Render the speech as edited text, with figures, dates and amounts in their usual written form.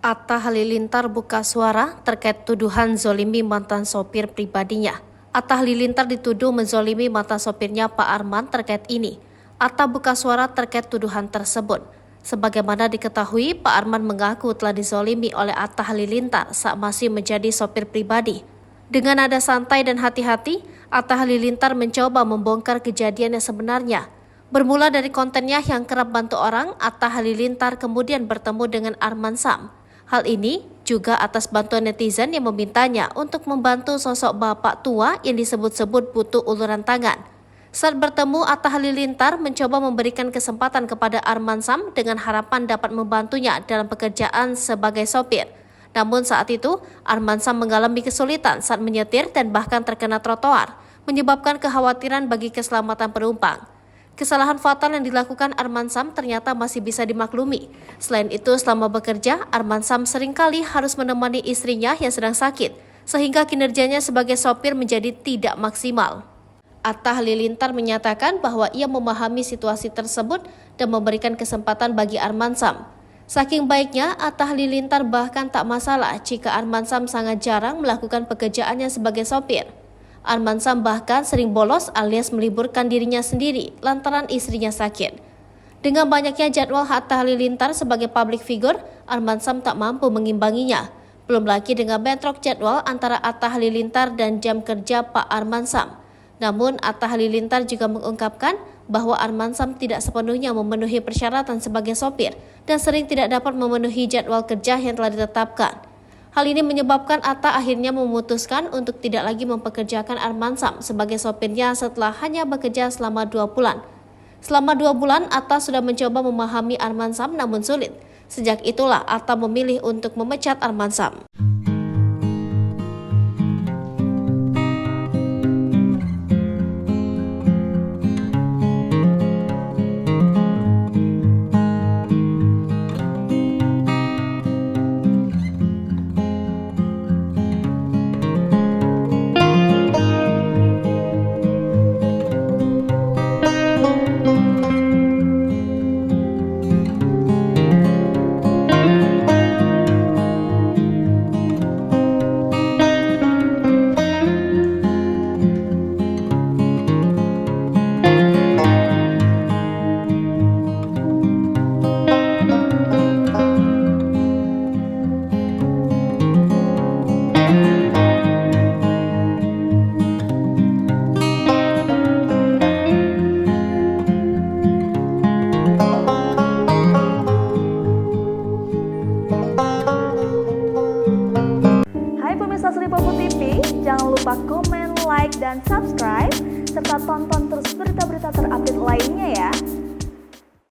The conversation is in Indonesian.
Atta Halilintar buka suara terkait tuduhan zolimi mantan sopir pribadinya. Atta Halilintar dituduh menzolimi mantan sopirnya Pak Arman terkait ini. Atta buka suara terkait tuduhan tersebut. Sebagaimana diketahui, Pak Arman mengaku telah dizolimi oleh Atta Halilintar saat masih menjadi sopir pribadi. Dengan nada santai dan hati-hati, Atta Halilintar mencoba membongkar kejadian yang sebenarnya. Bermula dari kontennya yang kerap bantu orang, Atta Halilintar kemudian bertemu dengan Arman Sam. Hal ini juga atas bantuan netizen yang memintanya untuk membantu sosok bapak tua yang disebut-sebut butuh uluran tangan. Saat bertemu, Atta Halilintar mencoba memberikan kesempatan kepada Arman Sam dengan harapan dapat membantunya dalam pekerjaan sebagai sopir. Namun saat itu, Arman Sam mengalami kesulitan saat menyetir dan bahkan terkena trotoar, menyebabkan kekhawatiran bagi keselamatan penumpang. Kesalahan fatal yang dilakukan Arman Sam ternyata masih bisa dimaklumi. Selain itu, selama bekerja, Arman Sam seringkali harus menemani istrinya yang sedang sakit, sehingga kinerjanya sebagai sopir menjadi tidak maksimal. Atta Halilintar menyatakan bahwa ia memahami situasi tersebut dan memberikan kesempatan bagi Arman Sam. Saking baiknya, Atta Halilintar bahkan tak masalah jika Arman Sam sangat jarang melakukan pekerjaannya sebagai sopir. Arman Sam bahkan sering bolos alias meliburkan dirinya sendiri lantaran istrinya sakit. Dengan banyaknya jadwal Atta Halilintar sebagai public figure, Arman Sam tak mampu mengimbanginya. Belum lagi dengan bentrok jadwal antara Atta Halilintar dan jam kerja Pak Arman Sam. Namun Atta Halilintar juga mengungkapkan bahwa Arman Sam tidak sepenuhnya memenuhi persyaratan sebagai sopir dan sering tidak dapat memenuhi jadwal kerja yang telah ditetapkan. Hal ini menyebabkan Atta akhirnya memutuskan untuk tidak lagi mempekerjakan Arman Sam sebagai sopirnya setelah hanya bekerja selama 2 bulan. Selama 2 bulan, Atta sudah mencoba memahami Arman Sam namun sulit. Sejak itulah Atta memilih untuk memecat Arman Sam. Lipopo TV, jangan lupa komen, like, dan subscribe, serta tonton terus berita-berita terupdate lainnya ya.